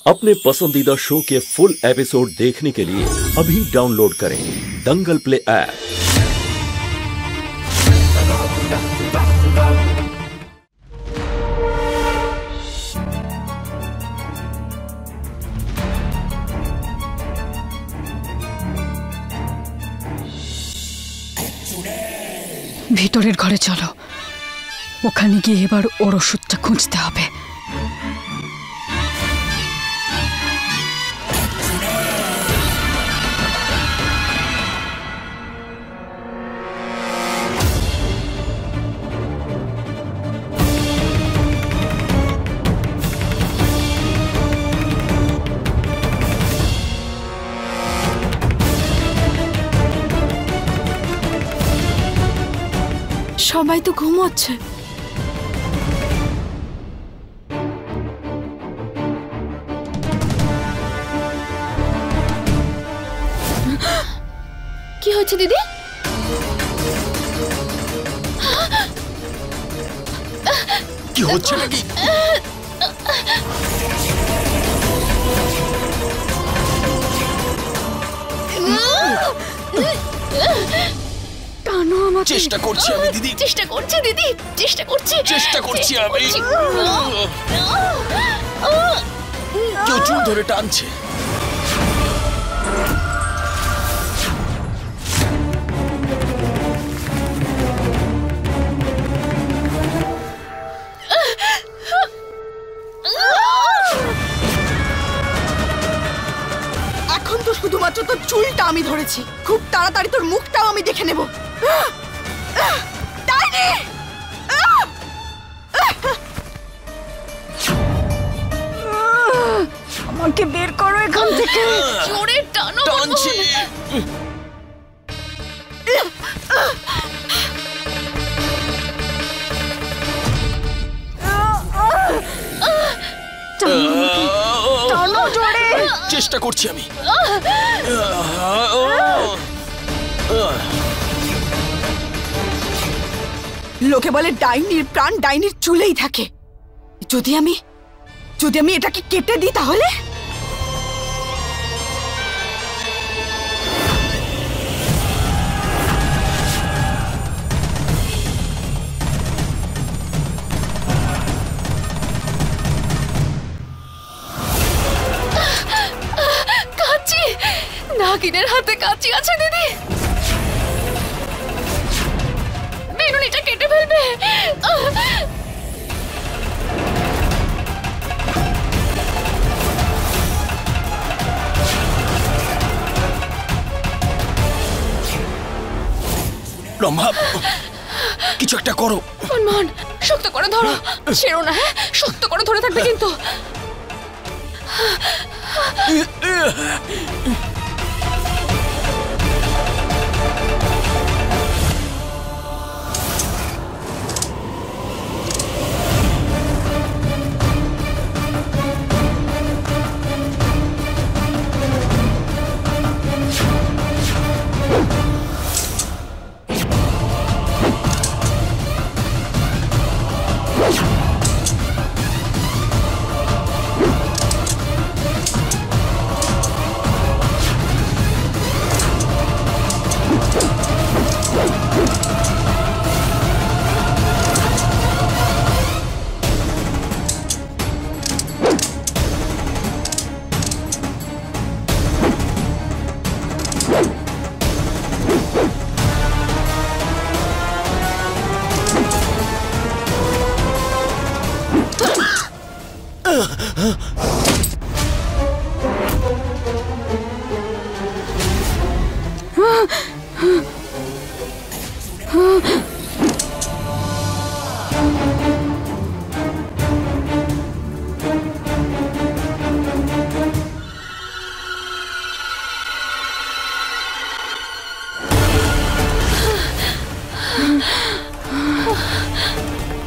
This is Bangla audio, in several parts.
अपने पसंदीदा शो के फुल एपिसोड देखने के लिए अभी डाउनलोड करें दंगल प्ले ऐप। ভিতরের ঘরে চলো, ওখানে গিয়ে এবার ওর ওষুধটা খুঁজতে হবে। সবাই তো ঘুমোচ্ছে। কি হচ্ছে দিদি? কি হচ্ছে নাকি? চেষ্টা করছি আমি দিদি, চেষ্টা করছি দিদি, চেষ্টা করছি আমি। কেউ চুল ধরে টানছে। এখন তো শুধুমাত্র তোর চুলটা আমি ধরেছি, খুব তাড়াতাড়ি তোর মুখটাও আমি দেখে নেব। আমাকে বের করো এখান থেকে। জোরে টানো। টানছি। টানো জোরে। চেষ্টা করছি আমি। লোকে বলে ডাইনির প্রাণ ডাইনির চুলেই থাকে। যদি আমি এটাকে কেটে দিই তাহলে? কাঁচি, নাগিনের হাতে কাঁচি আছে দিদি। বেরুনিটা কেটে ফেলবে। রম্ভা, কিছু একটা করো। মনমোহন, শক্ত করে ধরো, ছেড়ো না। হ্যাঁ, শক্ত করে ধরে থাকবে কিন্তু।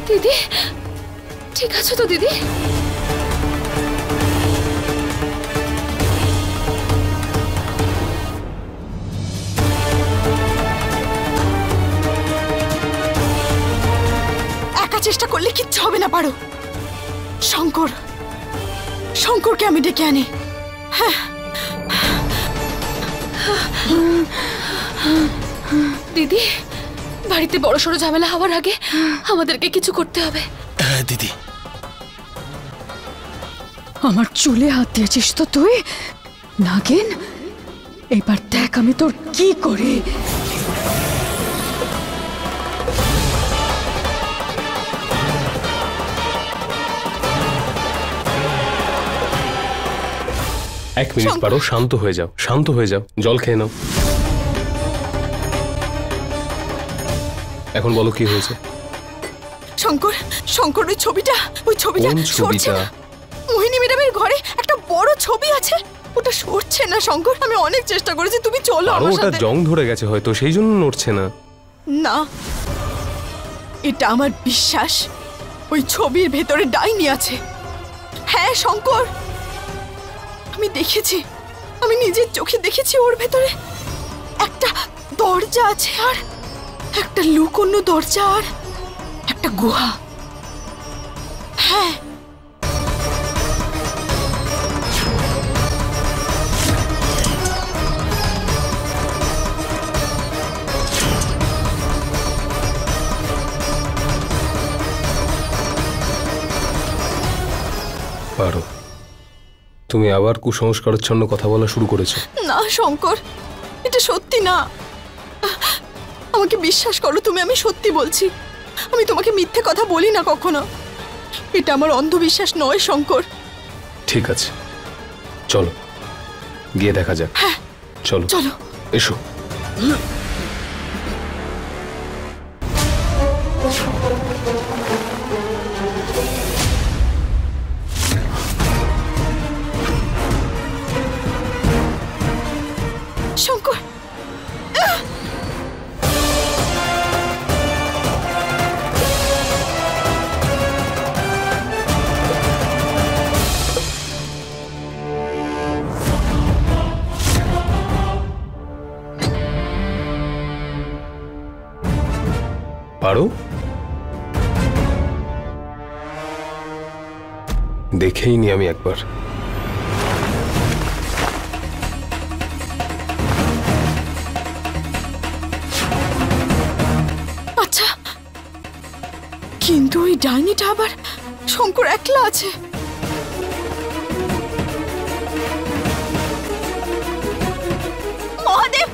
দিদি, ঠিক আছে তো দিদি? একা চেষ্টা করলে কিচ্ছু হবে না, পারো। শঙ্কর শঙ্করকে আমি ডেকে আনি। দিদি, বাড়িতে বড়সড় ঝামেলা হওয়ার আগে আমাদেরকে কিছু করতে হবে। হ্যাঁ দিদি। আমার চুলে হাত দিয়েছিস তো তুই নাগিন? এবার দেখ আমি তোর কি করি। এক মিনিট পারো, শান্ত হয়ে যাও, শান্ত হয়ে যাও, জল খেয়ে নাও। এখন বলো কি হয়েছে? শঙ্কর, শঙ্কর ওই ছবিটা কোন ছবিটা? সরছে না। মোহিনী ম্যাডামের ঘরে একটা বড় ছবি আছে, ওটা সরছে না শঙ্কর। আমি অনেক চেষ্টা করেছি, তুমি চলো আরো আমার ওটা সাথে। জং ধরে গেছে হয়তো, সেই জন্য নড়ছে না। না, এটা আমার বিশ্বাস, ওই ছবির ভেতরে ডাইনি আছে। হ্যাঁ শঙ্কর, আমি দেখেছি, আমি নিজের চোখে দেখেছি ওর ভেতরে একটা দরজা আছে, আর একটা লুকোনো দরজা, আর একটা গুহা। হ্যাঁ, পারো, তুমি আবার কুসংস্কারচ্ছন্ন কথা বলা শুরু করেছো। না শঙ্কর, এটা সত্যি না, আমাকে বিশ্বাস করো তুমি, আমি সত্যি বলছি। আমি তোমাকে মিথ্যে কথা বলি না কখনো। এটা আমার অন্ধবিশ্বাস নয় শঙ্কর। ঠিক আছে, চলো গিয়ে দেখা যাক। চলো চলো। এসো। শঙ্কর, পারো, দেখেই নি আমি একবার। আচ্ছা, কিন্তু ওই ডাইনিটা আবার শঙ্কর একলা আছে। মহাদেব,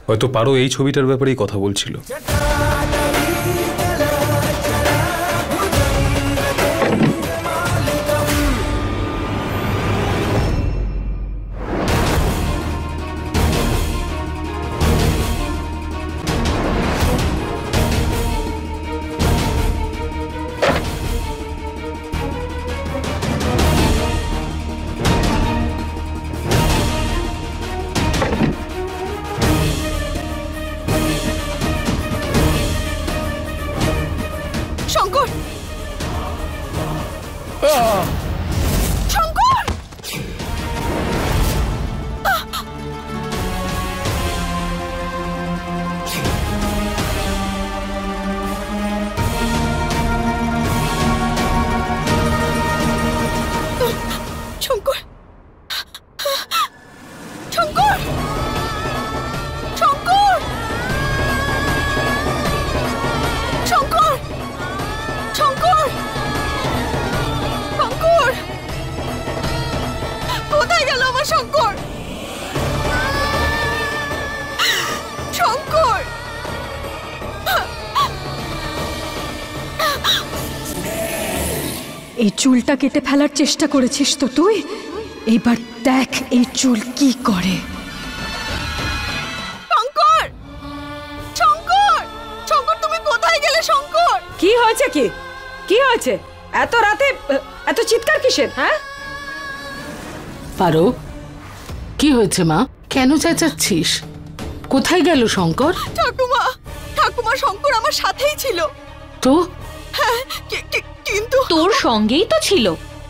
হয়তো পারো এই ছবিটার ব্যাপারেই কথা বলছিল। শঙ্কর, শঙ্কর, শঙ্কর, শঙ্কর, শঙ্কর, শঙ্কর, শঙ্কর, শঙ্কর, কোথায় গেল আমার শঙ্কর? শঙ্কর, এই চুলটা কেটে ফেলার চেষ্টা করেছিস তো তুই, এবার দেখ এই চুল কি করে। শঙ্কর, শঙ্কর, শঙ্কর, তুমি কোথায় গেলে শঙ্কর? কি হয়েছে? কি হয়েছে এত রাতে এত চিৎকার কিসের? হ্যাঁ পারো, কি হয়েছে মা? কেন চেঁচাচ্ছিস? কোথায় গেল শঙ্কর? ঠাকুমা, ঠাকুমা, শঙ্কর আমার সাথেই ছিল। তো হ্যাঁ, কিন্তু তোর সঙ্গেই তো ছিল,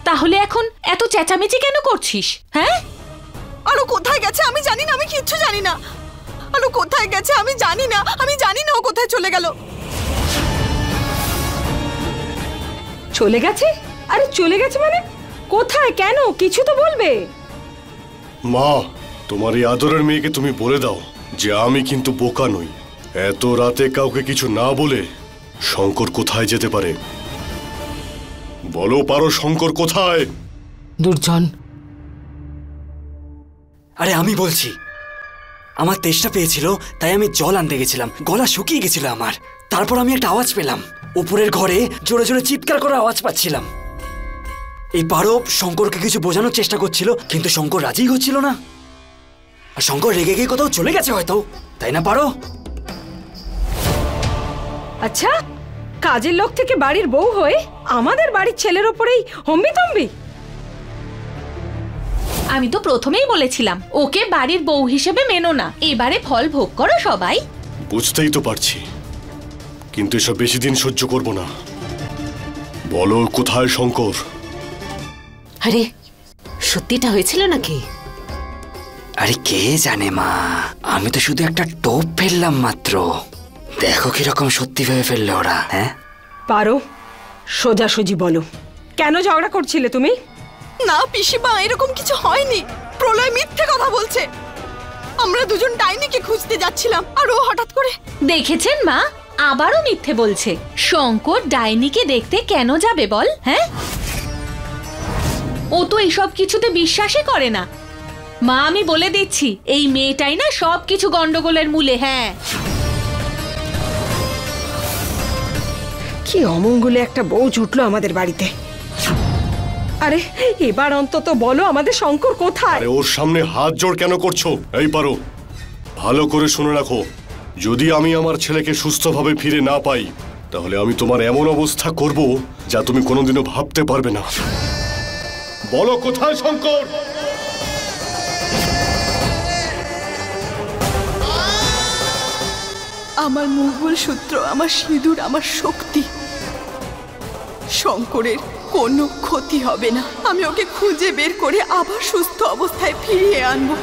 তাহলে এখন এত চেঁচামেচি কেন করছিস? হ্যাঁ, আরো কোথায় গেছে আমি জানি না, আমি কিচ্ছু জানি না। আরো কোথায় গেছে আমি জানি না, আমি জানি না ও কোথায় চলে গেল। চলে গেছে? আরে চলে গেছে মানে কোথায়, কেন, কিছু তো বলবে। মা, তোমার এই আদরের মেয়েকে তুমি বলে দাও যে আমি কিন্তু বোকা নই। এত রাতে কাউকে কিছু না বলে শঙ্কর কোথায় যেতে পারে? বলো পারো, শঙ্কর কোথায়? দুর্জন, আরে আমি বলছি, আমার তেষ্টা পেয়েছিল তাই আমি জল আনতে গেছিলাম, গলা শুকিয়ে গেছিল আমার। তারপর আমি একটা আওয়াজ পেলাম, উপরের ঘরে জোরে জোরে চিৎকার করার আওয়াজ পাচ্ছিলাম। এই পারো শঙ্করকে কিছু বোঝানোর চেষ্টা করছিল, কিন্তু শঙ্কর রাজি হচ্ছিল না। আর শঙ্কর রেগে গিয়ে কোথাও চলে গেছে হয়তো, তাই না পারো? আচ্ছা, কাজের লোক থেকে বাড়ির বউ হয়ে আমাদের বাড়ির ছেলের ওপরেই হম্বি তম্বি। আমি তো প্রথমেই বলেছিলাম ওকে বাড়ির বউ হিসেবে মেনো না, এবারে ফল ভোগ করো সবাই। বুঝতেই তো পারছি, কিন্তু এসব বেশি দিন সহ্য করব না। বলো কোথায় শঙ্কর? আরে সত্যিটা হয়েছিল নাকি? আরে কে জানে মা, আমি তো শুধু একটা টোপ ফেললাম মাত্র। দেখো কিরকম সত্যি ভেবে ফেললে ওরা। হ্যাঁ পারো, সোজাসুজি বলো, কেন ঝগড়া করছিলে তুমি? না পিসিমা, এরকম কিছু হয়নি। প্রলয় মিথ্যে কথা বলছে। আমরা দুজন ডাইনিকে খুঁজতে যাচ্ছিলাম আর ও হঠাৎ করে। দেখেছেন মা, আবারও মিথ্যে বলছে। শঙ্কর ডাইনিকে দেখতে কেন যাবে বল? হ্যাঁ, ও তো এইসব কিছুতে বিশ্বাসই করে না। মা, আমি বলে দিচ্ছি, এই মেয়েটাই না সব কিছু গন্ডগোলের মূলে। হ্যাঁ, কি অমঙ্গলে একটা বউ জুটলো আমাদের বাড়িতে। আরে এবার অন্তত বলো আমাদের শঙ্কর কোথায়? আরে ওর সামনে হাত জোড় কেন করছো? এই পারো, ভালো করে শুনে রাখো, যদি আমি আমার ছেলেকে সুস্থভাবে ফিরে না পাই তাহলে আমি তোমার এমন অবস্থা করব যা তুমি কোনোদিনও ভাবতে পারবে না। বলো কোথায় শঙ্কর? আমার মঙ্গল সূত্র, আমার সিঁদুর, আমার শক্তি। শঙ্করের কোনো ক্ষতি হবে না। আমি ওকে খুঁজে বের করে আবার সুস্থ অবস্থায় ফিরিয়ে আনবো।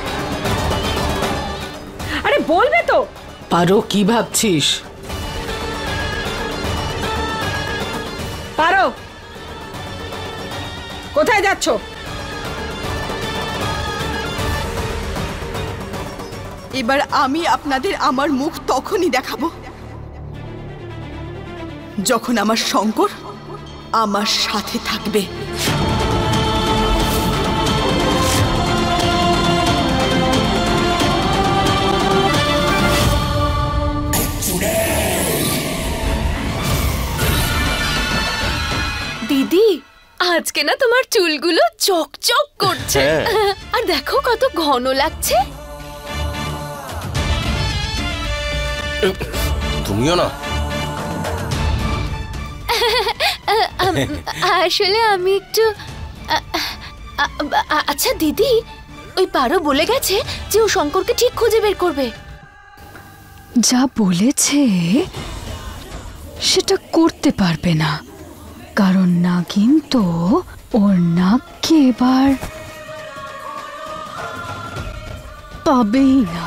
আরে বলবে তো। পারো, কি ভাবছিস? পারো, কোথায় যাচ্ছ? এবার আমি আপনাদের আমার মুখ তখনই দেখাবো যখন আমার শঙ্কর আমার সাথে থাকবে। দিদি, আজকে না তোমার চুলগুলো চকচক করছে। আর দেখো কত ঘন লাগছে। তুমিও না? আসলে আমি একটু আচ্ছা দিদি, ওই পারো বলে গেছে যে ও শঙ্করকে ঠিক খুঁজে বের করবে। যা বলেছে সেটা করতে পারবে না, কারণ নাগিন তো ওর নাককে এবার পাবেই না।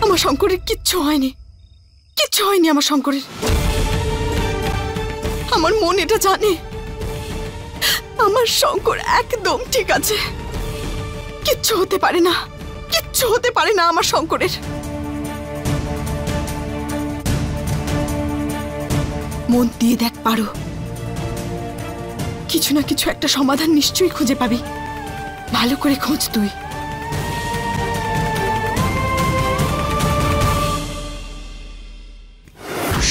আমার শঙ্করের কিচ্ছু হয়নি, কিচ্ছু হয়নি আমার শঙ্করের। আমার মন এটা জানে, আমার শঙ্কর একদম ঠিক আছে। কিচ্ছু হতে পারে না, কিচ্ছু হতে পারে না আমার শঙ্করের। মন দিয়ে দেখ পারো, কিছু না কিছু একটা সমাধান নিশ্চয়ই খুঁজে পাবি। ভালো করে খোঁজ তুই।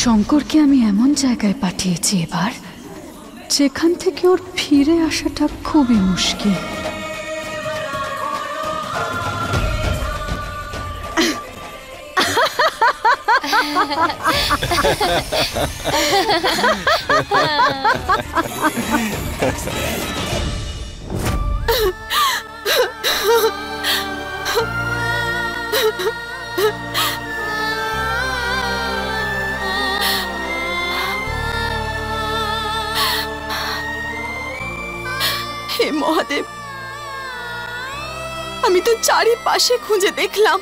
শঙ্করকে আমি এমন জায়গায় পাঠিয়েছি এবার, যেখান থেকে ওর ফিরে আসাটা খুবই মুশকিল। হে মহাদেব, আমি তো চারিপাশে খুঁজে দেখলাম,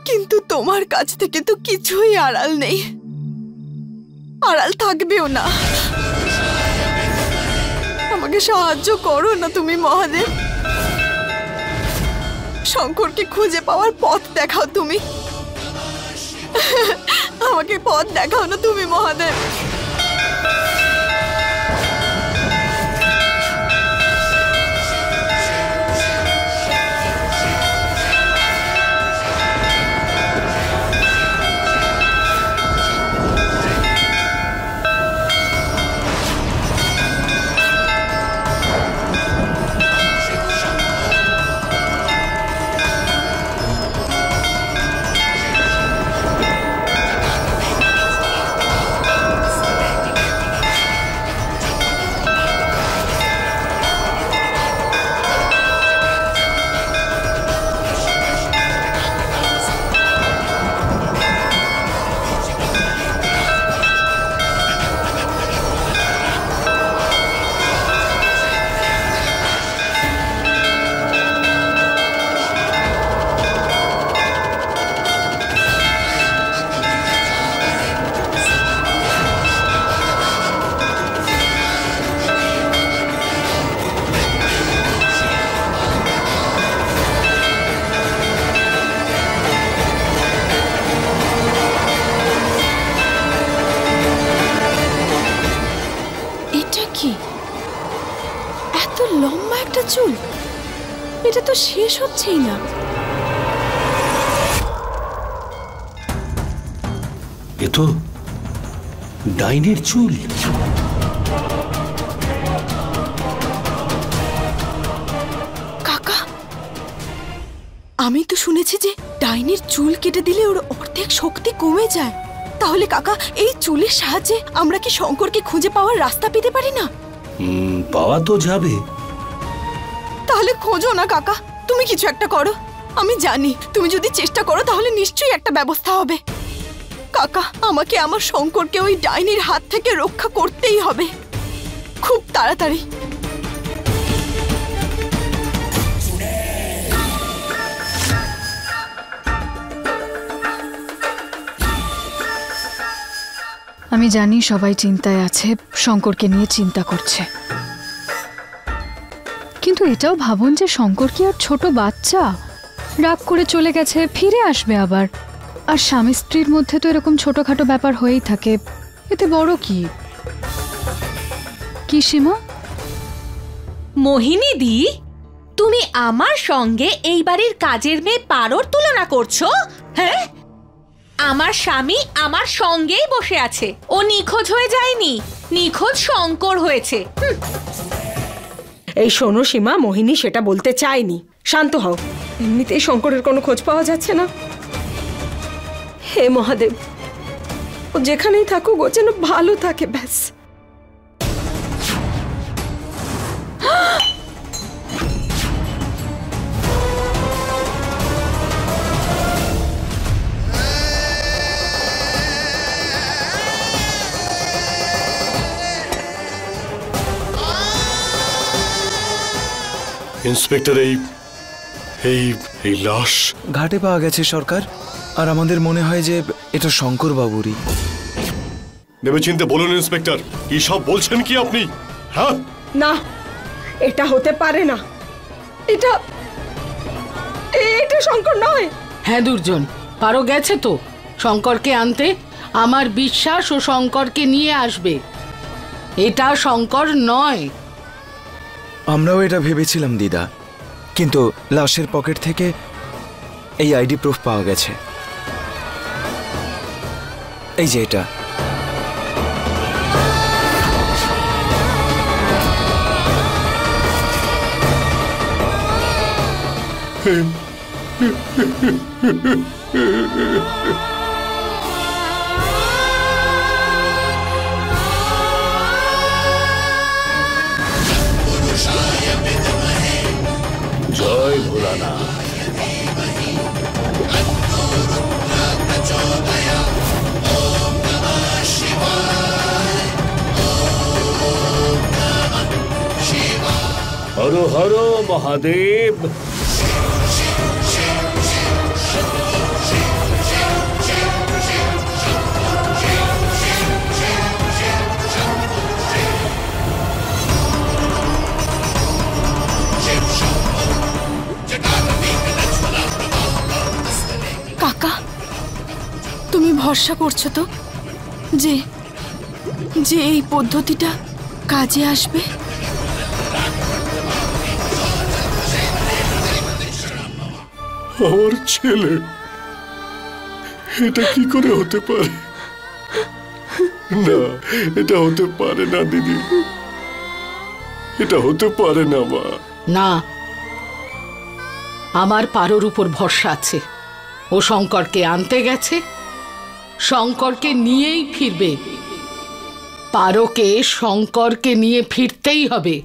কিন্তু তোমার কাছ থেকে তো কিছুই আড়াল নেই, আড়াল থাকবেও না। আমাকে সাহায্য করো না তুমি মহাদেব, শঙ্করকে খুঁজে পাওয়ার পথ দেখাও তুমি, আমাকে পথ দেখাও না তুমি মহাদেব। লম্বা একটা চুল, এটা তো শেষ হচ্ছেই না। এ তো ডাইনির চুল। কাকা, আমি তো শুনেছি যে ডাইনির চুল কেটে দিলে ওর অর্ধেক শক্তি কমে যায়। তাহলে কাকা, এই চুলের সাহায্যে আমরা কি শঙ্করকে খুঁজে পাওয়ার রাস্তা পেতে পারি না? পাওয়া তো যাবে। তাহলে খোঁজো না কাকা, তুমি কিছু একটা করো। আমি জানি তুমি যদি চেষ্টা করো তাহলে নিশ্চয়ই একটা ব্যবস্থা হবে। কাকা, আমাকে আমার শঙ্করকে ওই ডাইনির হাত থেকে রক্ষা করতেই হবে, খুব তাড়াতাড়ি। আমি জানি সবাই চিন্তায় আছে, শঙ্করকে নিয়ে চিন্তা করছে, কিন্তু এটাও ভাবুন যে শঙ্কর কি আর ছোট বাচ্চা? রাগ করে চলে গেছে, ফিরে আসবে আবার। আর স্বামী স্ত্রীর মধ্যে তো এরকম ছোটখাটো ব্যাপার হয়েই থাকে, এতে বড় কি? কি সীমা? মোহিনী দি, তুমি আমার সঙ্গে এই বাড়ির কাজের মেয়ে পারোর তুলনা করছো? হ্যাঁ, আমার স্বামী আমার সঙ্গেই বসে আছে, ও নিখোঁজ হয়ে যায়নি, নিখোঁজ শঙ্কর হয়েছে। এই শোনো সীমা, মোহিনী সেটা বলতে চায়নি, শান্ত হও। এমনিতেই শঙ্করের কোনো খোঁজ পাওয়া যাচ্ছে না। হে মহাদেব, ও যেখানেই থাকুক ও যেন ভালো থাকে, ব্যাস। ইন্সপেক্টর, এই লাশ ঘাটে পাওয়া গেছে সরকার, আর আমাদের মনে হয় যে এটা শঙ্কর বাবুরই। ভেবেচিন্তে বলুন ইন্সপেক্টর, কি সব বলছেন কি আপনি? হ্যাঁ না, এটা হতে পারে না, এটা শঙ্কর নয়। হ্যাঁ দুর্জন, পারো গেছে তো শঙ্করকে আনতে। আমার বিশ্বাস ও শঙ্করকে নিয়ে আসবে, এটা শঙ্কর নয়। আমরাও এটা ভেবেছিলাম দিদা, কিন্তু লাশের পকেট থেকে এই আইডি প্রুফ পাওয়া গেছে। এই যে এটা। জয় ভোলানাথ। হর হর মহাদেব। কাকা, তুমি ভরসা করছো তো যে যে এই পদ্ধতিটা কাজে আসবে? আমার ছেলে, এটা কি করে হতে পারে? না, এটা হতে পারে না দিদি, এটা হতে পারে না মা। না, আমার পারোর উপর ভরসা আছে। ও শঙ্করকে আনতে গেছে, শঙ্করকে নিয়েই ফিরবে। পারোকে শঙ্করকে নিয়ে ফিরতেই হবে।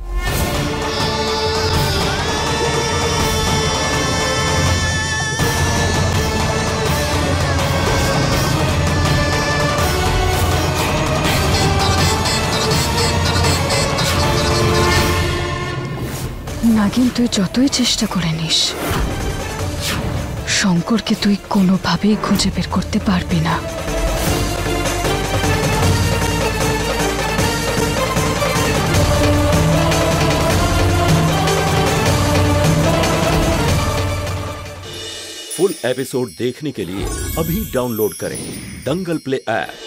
নাগিন, তুই যতই চেষ্টা করে নিস, শঙ্করকে তুই কোনোভাবেই খুঁজে বের করতে পারবি না। फुल एपिसोड देखने के लिए अभी डाउनलोड करें दंगल प्ले ऐप।